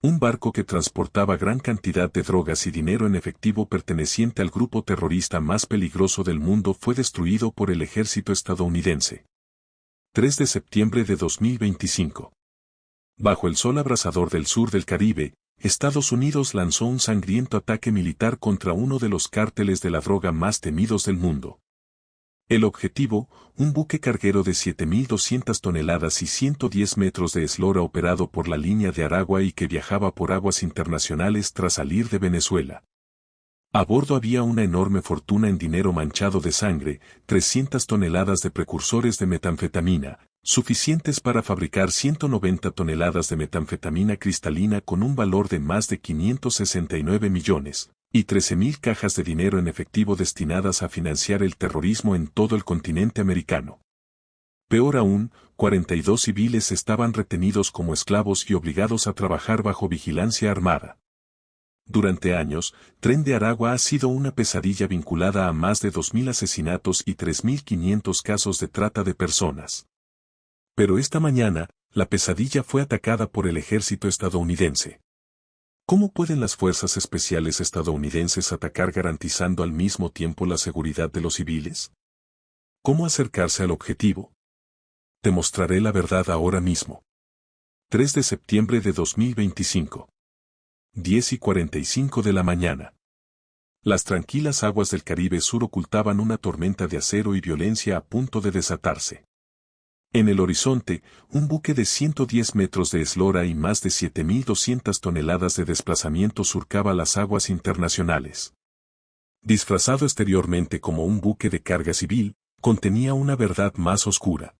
Un barco que transportaba gran cantidad de drogas y dinero en efectivo perteneciente al grupo terrorista más peligroso del mundo fue destruido por el ejército estadounidense. 3 de septiembre de 2025. Bajo el sol abrasador del sur del Caribe, Estados Unidos lanzó un sangriento ataque militar contra uno de los cárteles de la droga más temidos del mundo. El objetivo, un buque carguero de 7.200 toneladas y 110 metros de eslora operado por la línea de Aragua y que viajaba por aguas internacionales tras salir de Venezuela. A bordo había una enorme fortuna en dinero manchado de sangre, 300 toneladas de precursores de metanfetamina, suficientes para fabricar 190 toneladas de metanfetamina cristalina con un valor de más de 569 millones, y 13.000 cajas de dinero en efectivo destinadas a financiar el terrorismo en todo el continente americano. Peor aún, 42 civiles estaban retenidos como esclavos y obligados a trabajar bajo vigilancia armada. Durante años, Tren de Aragua ha sido una pesadilla vinculada a más de 2.000 asesinatos y 3.500 casos de trata de personas. Pero esta mañana, la pesadilla fue atacada por el ejército estadounidense. ¿Cómo pueden las fuerzas especiales estadounidenses atacar garantizando al mismo tiempo la seguridad de los civiles? ¿Cómo acercarse al objetivo? Te mostraré la verdad ahora mismo. 3 de septiembre de 2025. 10:45 de la mañana. Las tranquilas aguas del Caribe Sur ocultaban una tormenta de acero y violencia a punto de desatarse. En el horizonte, un buque de 110 metros de eslora y más de 7.200 toneladas de desplazamiento surcaba las aguas internacionales. Disfrazado exteriormente como un buque de carga civil, contenía una verdad más oscura.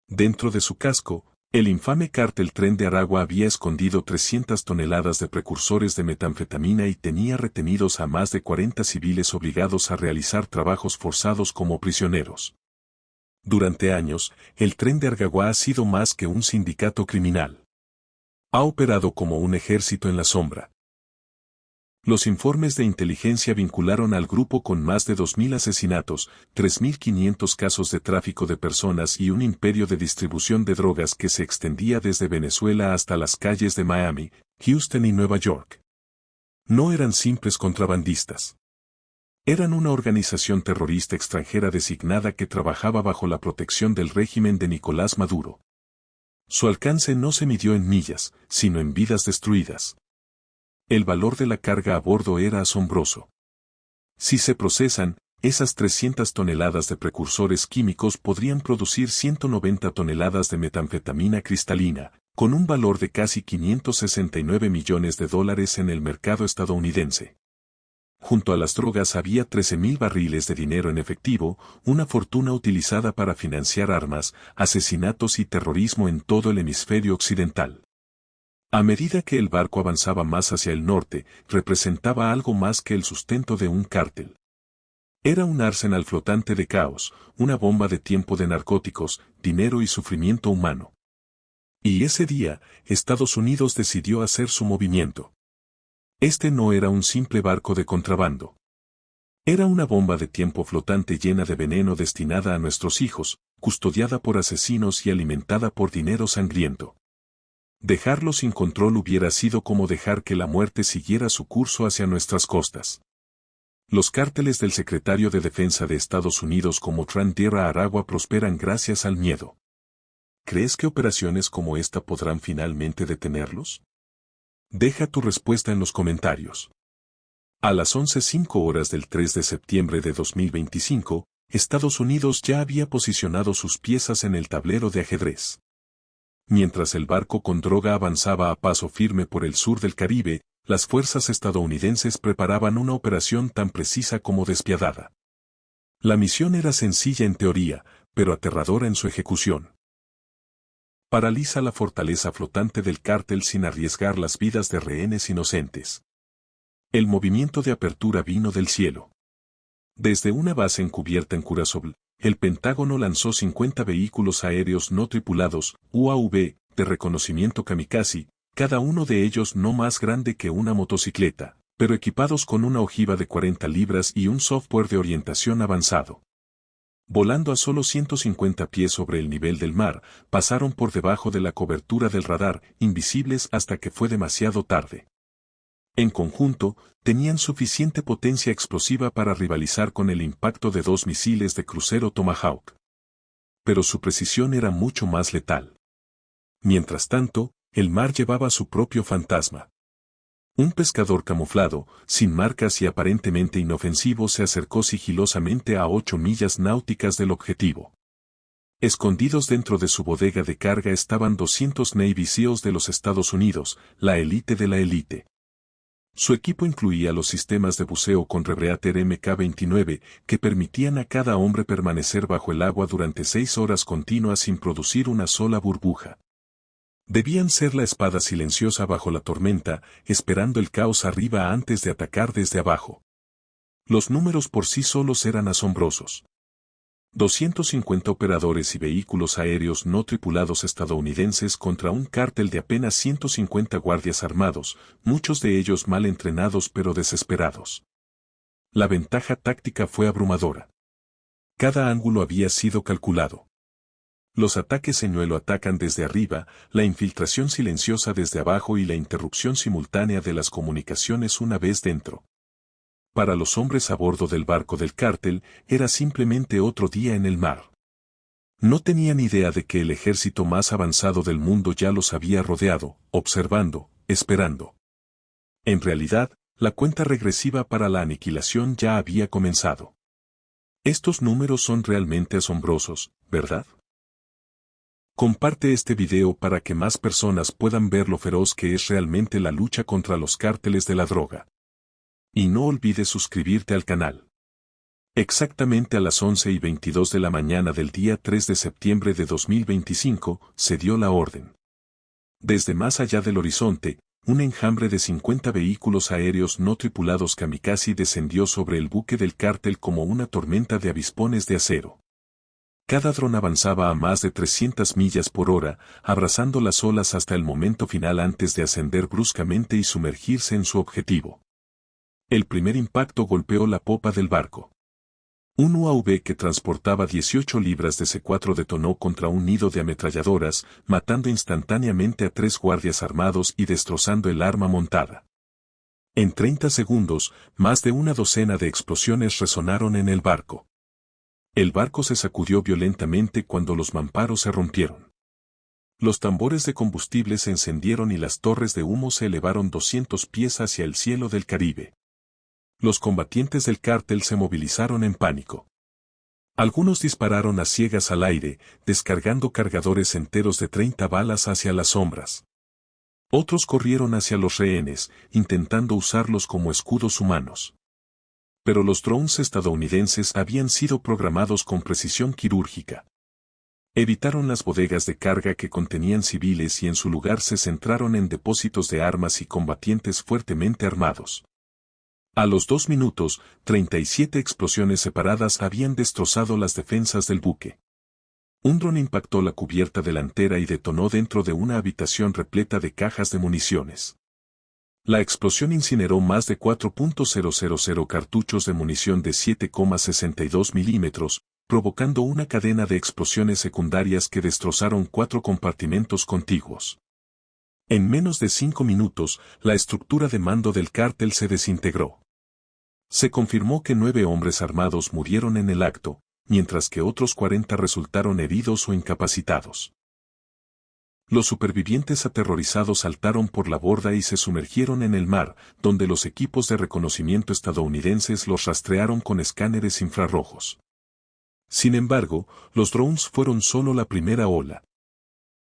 Dentro de su casco, el infame cártel Tren de Aragua había escondido 300 toneladas de precursores de metanfetamina y tenía retenidos a más de 40 civiles obligados a realizar trabajos forzados como prisioneros. Durante años, el Tren de Aragua ha sido más que un sindicato criminal. Ha operado como un ejército en la sombra. Los informes de inteligencia vincularon al grupo con más de 2.000 asesinatos, 3.500 casos de tráfico de personas y un imperio de distribución de drogas que se extendía desde Venezuela hasta las calles de Miami, Houston y Nueva York. No eran simples contrabandistas. Eran una organización terrorista extranjera designada que trabajaba bajo la protección del régimen de Nicolás Maduro. Su alcance no se midió en millas, sino en vidas destruidas. El valor de la carga a bordo era asombroso. Si se procesan, esas 300 toneladas de precursores químicos podrían producir 190 toneladas de metanfetamina cristalina, con un valor de casi 569 millones de dólares en el mercado estadounidense. Junto a las drogas había 13.000 barriles de dinero en efectivo, una fortuna utilizada para financiar armas, asesinatos y terrorismo en todo el hemisferio occidental. A medida que el barco avanzaba más hacia el norte, representaba algo más que el sustento de un cártel. Era un arsenal flotante de caos, una bomba de tiempo de narcóticos, dinero y sufrimiento humano. Y ese día, Estados Unidos decidió hacer su movimiento. Este no era un simple barco de contrabando. Era una bomba de tiempo flotante llena de veneno destinada a nuestros hijos, custodiada por asesinos y alimentada por dinero sangriento. Dejarlo sin control hubiera sido como dejar que la muerte siguiera su curso hacia nuestras costas. Los cárteles del secretario de Defensa de Estados Unidos como Tren de Aragua prosperan gracias al miedo. ¿Crees que operaciones como esta podrán finalmente detenerlos? Deja tu respuesta en los comentarios. A las 11:05 del 3 de septiembre de 2025, Estados Unidos ya había posicionado sus piezas en el tablero de ajedrez. Mientras el barco con droga avanzaba a paso firme por el sur del Caribe, las fuerzas estadounidenses preparaban una operación tan precisa como despiadada. La misión era sencilla en teoría, pero aterradora en su ejecución. Paraliza la fortaleza flotante del cártel sin arriesgar las vidas de rehenes inocentes. El movimiento de apertura vino del cielo. Desde una base encubierta en Curazao, el Pentágono lanzó 50 vehículos aéreos no tripulados, UAV, de reconocimiento kamikaze, cada uno de ellos no más grande que una motocicleta, pero equipados con una ojiva de 40 libras y un software de orientación avanzado. Volando a solo 150 pies sobre el nivel del mar, pasaron por debajo de la cobertura del radar, invisibles hasta que fue demasiado tarde. En conjunto, tenían suficiente potencia explosiva para rivalizar con el impacto de 2 misiles de crucero Tomahawk. Pero su precisión era mucho más letal. Mientras tanto, el mar llevaba su propio fantasma. Un pescador camuflado, sin marcas y aparentemente inofensivo, se acercó sigilosamente a 8 millas náuticas del objetivo. Escondidos dentro de su bodega de carga estaban 200 Navy SEALs de los Estados Unidos, la élite de la élite. Su equipo incluía los sistemas de buceo con rebreather Mk-29, que permitían a cada hombre permanecer bajo el agua durante 6 horas continuas sin producir una sola burbuja. Debían ser la espada silenciosa bajo la tormenta, esperando el caos arriba antes de atacar desde abajo. Los números por sí solos eran asombrosos. 250 operadores y vehículos aéreos no tripulados estadounidenses contra un cártel de apenas 150 guardias armados, muchos de ellos mal entrenados pero desesperados. La ventaja táctica fue abrumadora. Cada ángulo había sido calculado. Los ataques señuelo atacan desde arriba, la infiltración silenciosa desde abajo y la interrupción simultánea de las comunicaciones una vez dentro. Para los hombres a bordo del barco del cártel, era simplemente otro día en el mar. No tenían idea de que el ejército más avanzado del mundo ya los había rodeado, observando, esperando. En realidad, la cuenta regresiva para la aniquilación ya había comenzado. Estos números son realmente asombrosos, ¿verdad? Comparte este video para que más personas puedan ver lo feroz que es realmente la lucha contra los cárteles de la droga. Y no olvides suscribirte al canal. Exactamente a las 11:22 de la mañana del día 3 de septiembre de 2025, se dio la orden. Desde más allá del horizonte, un enjambre de 50 vehículos aéreos no tripulados kamikaze descendió sobre el buque del cártel como una tormenta de avispones de acero. Cada dron avanzaba a más de 300 millas por hora, abrazando las olas hasta el momento final antes de ascender bruscamente y sumergirse en su objetivo. El primer impacto golpeó la popa del barco. Un UAV que transportaba 18 libras de C4 detonó contra un nido de ametralladoras, matando instantáneamente a 3 guardias armados y destrozando el arma montada. En 30 segundos, más de una docena de explosiones resonaron en el barco. El barco se sacudió violentamente cuando los mamparos se rompieron. Los tambores de combustible se encendieron y las torres de humo se elevaron 200 pies hacia el cielo del Caribe. Los combatientes del cártel se movilizaron en pánico. Algunos dispararon a ciegas al aire, descargando cargadores enteros de 30 balas hacia las sombras. Otros corrieron hacia los rehenes, intentando usarlos como escudos humanos. Pero los drones estadounidenses habían sido programados con precisión quirúrgica. Evitaron las bodegas de carga que contenían civiles y en su lugar se centraron en depósitos de armas y combatientes fuertemente armados. A los 2 minutos, 37 explosiones separadas habían destrozado las defensas del buque. Un dron impactó la cubierta delantera y detonó dentro de una habitación repleta de cajas de municiones. La explosión incineró más de 4.000 cartuchos de munición de 7,62 milímetros, provocando una cadena de explosiones secundarias que destrozaron 4 compartimentos contiguos. En menos de 5 minutos, la estructura de mando del cártel se desintegró. Se confirmó que 9 hombres armados murieron en el acto, mientras que otros 40 resultaron heridos o incapacitados. Los supervivientes aterrorizados saltaron por la borda y se sumergieron en el mar, donde los equipos de reconocimiento estadounidenses los rastrearon con escáneres infrarrojos. Sin embargo, los drones fueron solo la primera ola.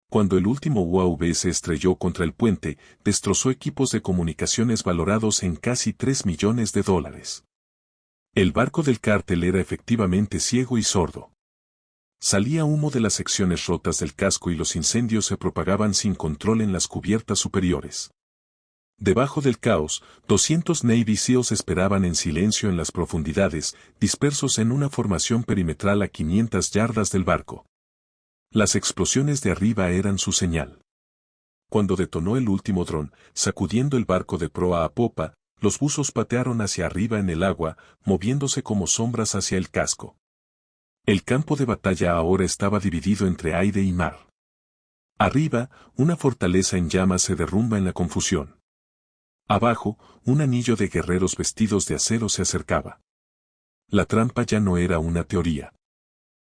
Cuando el último UAV se estrelló contra el puente, destrozó equipos de comunicaciones valorados en casi $3 millones. El barco del cártel era efectivamente ciego y sordo. Salía humo de las secciones rotas del casco y los incendios se propagaban sin control en las cubiertas superiores. Debajo del caos, 200 Navy SEALs esperaban en silencio en las profundidades, dispersos en una formación perimetral a 500 yardas del barco. Las explosiones de arriba eran su señal. Cuando detonó el último dron, sacudiendo el barco de proa a popa, los buzos patearon hacia arriba en el agua, moviéndose como sombras hacia el casco. El campo de batalla ahora estaba dividido entre aire y mar. Arriba, una fortaleza en llamas se derrumba en la confusión. Abajo, un anillo de guerreros vestidos de acero se acercaba. La trampa ya no era una teoría.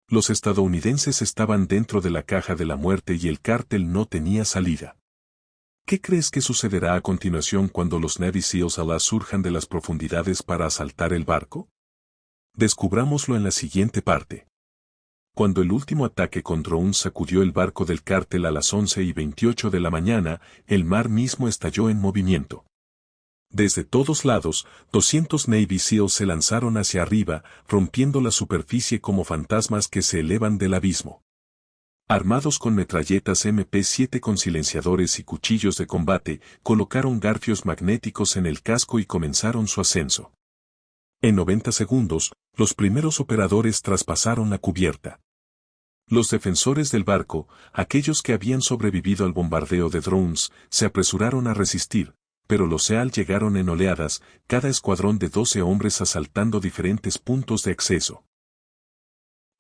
Los estadounidenses estaban dentro de la caja de la muerte y el cártel no tenía salida. ¿Qué crees que sucederá a continuación cuando los Navy SEALs surjan de las profundidades para asaltar el barco? Descubrámoslo en la siguiente parte. Cuando el último ataque con drones sacudió el barco del cártel a las 11:28 de la mañana, el mar mismo estalló en movimiento. Desde todos lados, 200 Navy SEALs se lanzaron hacia arriba, rompiendo la superficie como fantasmas que se elevan del abismo. Armados con metralletas MP7 con silenciadores y cuchillos de combate, colocaron garfios magnéticos en el casco y comenzaron su ascenso. En 90 segundos, los primeros operadores traspasaron la cubierta. Los defensores del barco, aquellos que habían sobrevivido al bombardeo de drones, se apresuraron a resistir, pero los SEAL llegaron en oleadas, cada escuadrón de 12 hombres asaltando diferentes puntos de acceso.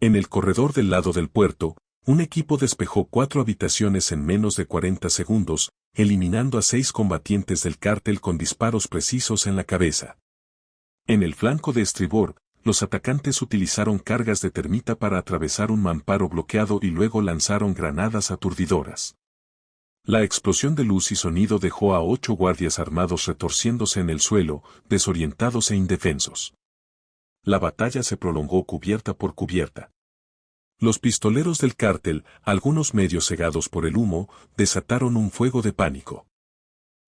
En el corredor del lado del puerto, un equipo despejó 4 habitaciones en menos de 40 segundos, eliminando a 6 combatientes del cártel con disparos precisos en la cabeza. En el flanco de estribor, los atacantes utilizaron cargas de termita para atravesar un mamparo bloqueado y luego lanzaron granadas aturdidoras. La explosión de luz y sonido dejó a 8 guardias armados retorciéndose en el suelo, desorientados e indefensos. La batalla se prolongó cubierta por cubierta. Los pistoleros del cártel, algunos medio cegados por el humo, desataron un fuego de pánico.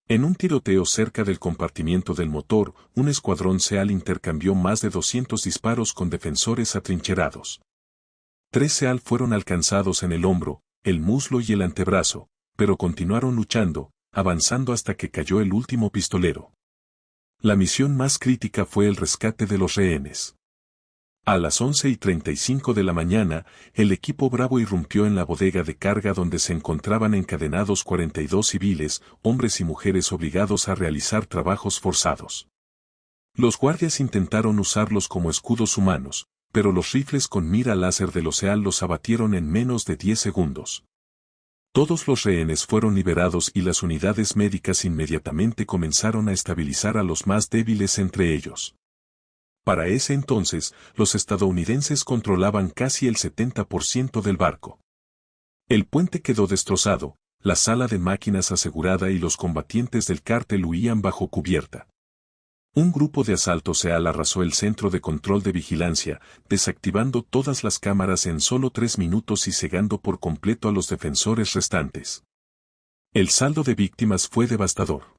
En un tiroteo cerca del compartimiento del motor, un escuadrón SEAL intercambió más de 200 disparos con defensores atrincherados. 3 SEAL fueron alcanzados en el hombro, el muslo y el antebrazo, pero continuaron luchando, avanzando hasta que cayó el último pistolero. La misión más crítica fue el rescate de los rehenes. A las 11:35 de la mañana, el equipo Bravo irrumpió en la bodega de carga donde se encontraban encadenados 42 civiles, hombres y mujeres obligados a realizar trabajos forzados. Los guardias intentaron usarlos como escudos humanos, pero los rifles con mira láser de los SEAL los abatieron en menos de 10 segundos. Todos los rehenes fueron liberados y las unidades médicas inmediatamente comenzaron a estabilizar a los más débiles entre ellos. Para ese entonces, los estadounidenses controlaban casi el 70% del barco. El puente quedó destrozado, la sala de máquinas asegurada y los combatientes del cártel huían bajo cubierta. Un grupo de asalto SEAL arrasó el centro de control de vigilancia, desactivando todas las cámaras en solo 3 minutos y cegando por completo a los defensores restantes. El saldo de víctimas fue devastador.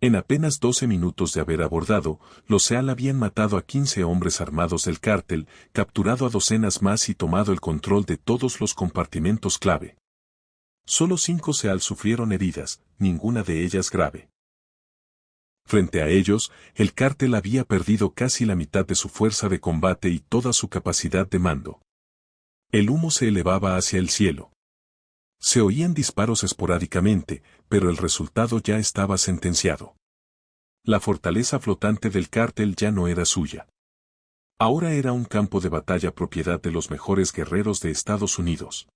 En apenas 12 minutos de haber abordado, los SEAL habían matado a 15 hombres armados del cártel, capturado a docenas más y tomado el control de todos los compartimentos clave. Solo 5 SEAL sufrieron heridas, ninguna de ellas grave. Frente a ellos, el cártel había perdido casi la mitad de su fuerza de combate y toda su capacidad de mando. El humo se elevaba hacia el cielo. Se oían disparos esporádicamente, pero el resultado ya estaba sentenciado. La fortaleza flotante del cártel ya no era suya. Ahora era un campo de batalla propiedad de los mejores guerreros de Estados Unidos.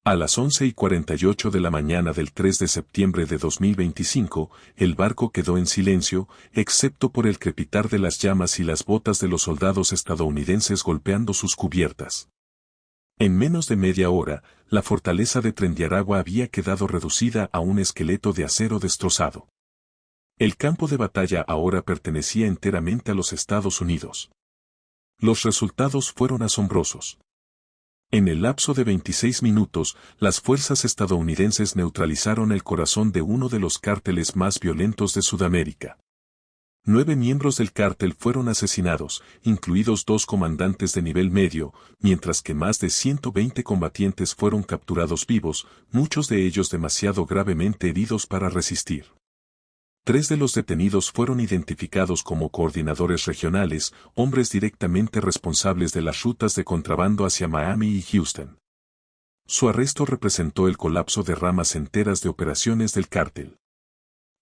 A las 11:48 de la mañana del 3 de septiembre de 2025, el barco quedó en silencio, excepto por el crepitar de las llamas y las botas de los soldados estadounidenses golpeando sus cubiertas. En menos de media hora, la fortaleza de Tren-de-Aragua había quedado reducida a un esqueleto de acero destrozado. El campo de batalla ahora pertenecía enteramente a los Estados Unidos. Los resultados fueron asombrosos. En el lapso de 26 minutos, las fuerzas estadounidenses neutralizaron el corazón de uno de los cárteles más violentos de Sudamérica. 9 miembros del cártel fueron asesinados, incluidos 2 comandantes de nivel medio, mientras que más de 120 combatientes fueron capturados vivos, muchos de ellos demasiado gravemente heridos para resistir. 3 de los detenidos fueron identificados como coordinadores regionales, hombres directamente responsables de las rutas de contrabando hacia Miami y Houston. Su arresto representó el colapso de ramas enteras de operaciones del cártel.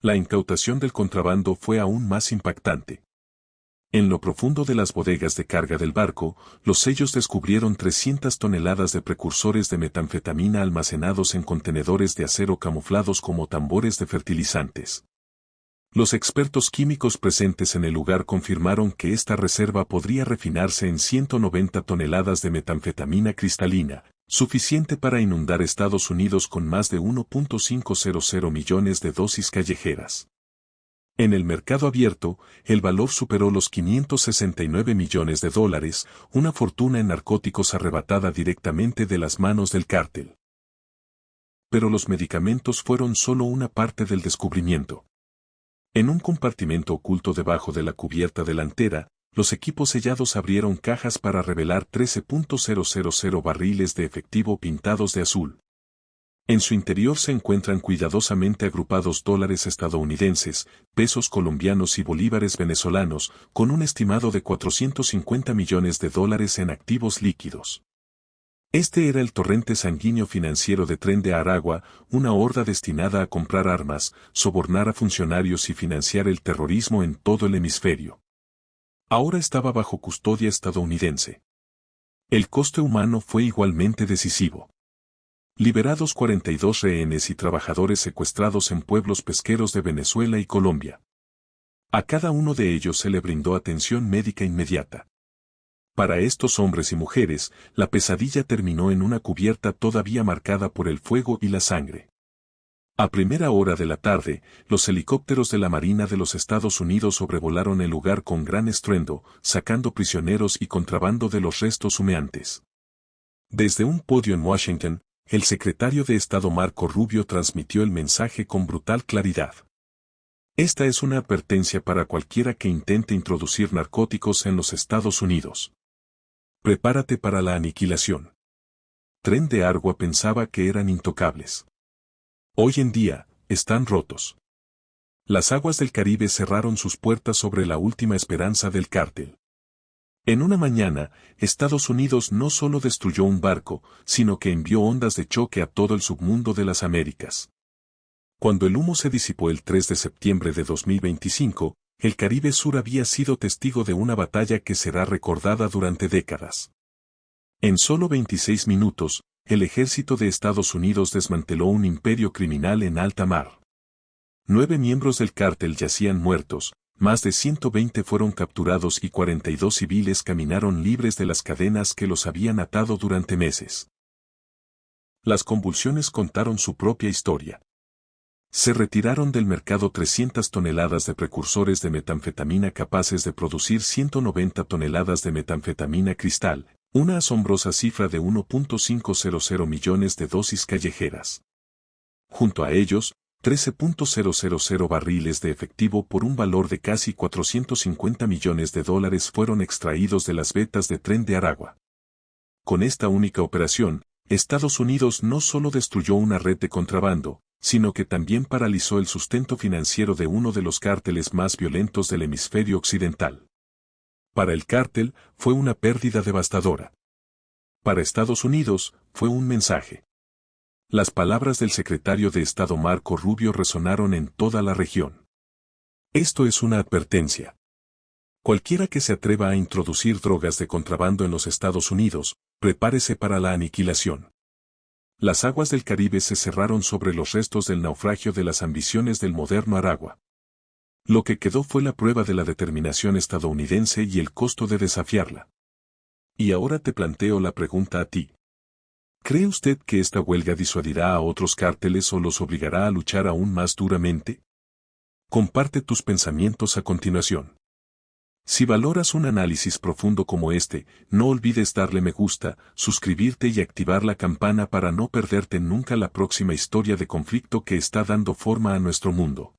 La incautación del contrabando fue aún más impactante. En lo profundo de las bodegas de carga del barco, los sellos descubrieron 300 toneladas de precursores de metanfetamina almacenados en contenedores de acero camuflados como tambores de fertilizantes. Los expertos químicos presentes en el lugar confirmaron que esta reserva podría refinarse en 190 toneladas de metanfetamina cristalina, suficiente para inundar Estados Unidos con más de 1.500 millones de dosis callejeras. En el mercado abierto, el valor superó los 569 millones de dólares, una fortuna en narcóticos arrebatada directamente de las manos del cártel. Pero los medicamentos fueron solo una parte del descubrimiento. En un compartimento oculto debajo de la cubierta delantera, los equipos sellados abrieron cajas para revelar 13.000 barriles de efectivo pintados de azul. En su interior se encuentran cuidadosamente agrupados dólares estadounidenses, pesos colombianos y bolívares venezolanos, con un estimado de 450 millones de dólares en activos líquidos. Este era el torrente sanguíneo financiero de Tren de Aragua, una horda destinada a comprar armas, sobornar a funcionarios y financiar el terrorismo en todo el hemisferio. Ahora estaba bajo custodia estadounidense. El coste humano fue igualmente decisivo. Liberados 42 rehenes y trabajadores secuestrados en pueblos pesqueros de Venezuela y Colombia. A cada uno de ellos se le brindó atención médica inmediata. Para estos hombres y mujeres, la pesadilla terminó en una cubierta todavía marcada por el fuego y la sangre. A primera hora de la tarde, los helicópteros de la Marina de los Estados Unidos sobrevolaron el lugar con gran estruendo, sacando prisioneros y contrabando de los restos humeantes. Desde un podio en Washington, el secretario de Estado Marco Rubio transmitió el mensaje con brutal claridad. Esta es una advertencia para cualquiera que intente introducir narcóticos en los Estados Unidos. Prepárate para la aniquilación. Tren de Aragua pensaba que eran intocables. Hoy en día, están rotos. Las aguas del Caribe cerraron sus puertas sobre la última esperanza del cártel. En una mañana, Estados Unidos no solo destruyó un barco, sino que envió ondas de choque a todo el submundo de las Américas. Cuando el humo se disipó el 3 de septiembre de 2025, el Caribe Sur había sido testigo de una batalla que será recordada durante décadas. En solo 26 minutos, el ejército de Estados Unidos desmanteló un imperio criminal en alta mar. 9 miembros del cártel yacían muertos, más de 120 fueron capturados y 42 civiles caminaron libres de las cadenas que los habían atado durante meses. Las convulsiones contaron su propia historia. Se retiraron del mercado 300 toneladas de precursores de metanfetamina capaces de producir 190 toneladas de metanfetamina cristal, una asombrosa cifra de 1.500 millones de dosis callejeras. Junto a ellos, 13.000 barriles de efectivo por un valor de casi 450 millones de dólares fueron extraídos de las vetas de Tren de Aragua. Con esta única operación, Estados Unidos no solo destruyó una red de contrabando, sino que también paralizó el sustento financiero de uno de los cárteles más violentos del hemisferio occidental. Para el cártel, fue una pérdida devastadora. Para Estados Unidos, fue un mensaje. Las palabras del secretario de Estado Marco Rubio resonaron en toda la región. Esto es una advertencia. Cualquiera que se atreva a introducir drogas de contrabando en los Estados Unidos, prepárese para la aniquilación. Las aguas del Caribe se cerraron sobre los restos del naufragio de las ambiciones del moderno Aragua. Lo que quedó fue la prueba de la determinación estadounidense y el costo de desafiarla. Y ahora te planteo la pregunta a ti. ¿Cree usted que esta huelga disuadirá a otros cárteles o los obligará a luchar aún más duramente? Comparte tus pensamientos a continuación. Si valoras un análisis profundo como este, no olvides darle me gusta, suscribirte y activar la campana para no perderte nunca la próxima historia de conflicto que está dando forma a nuestro mundo.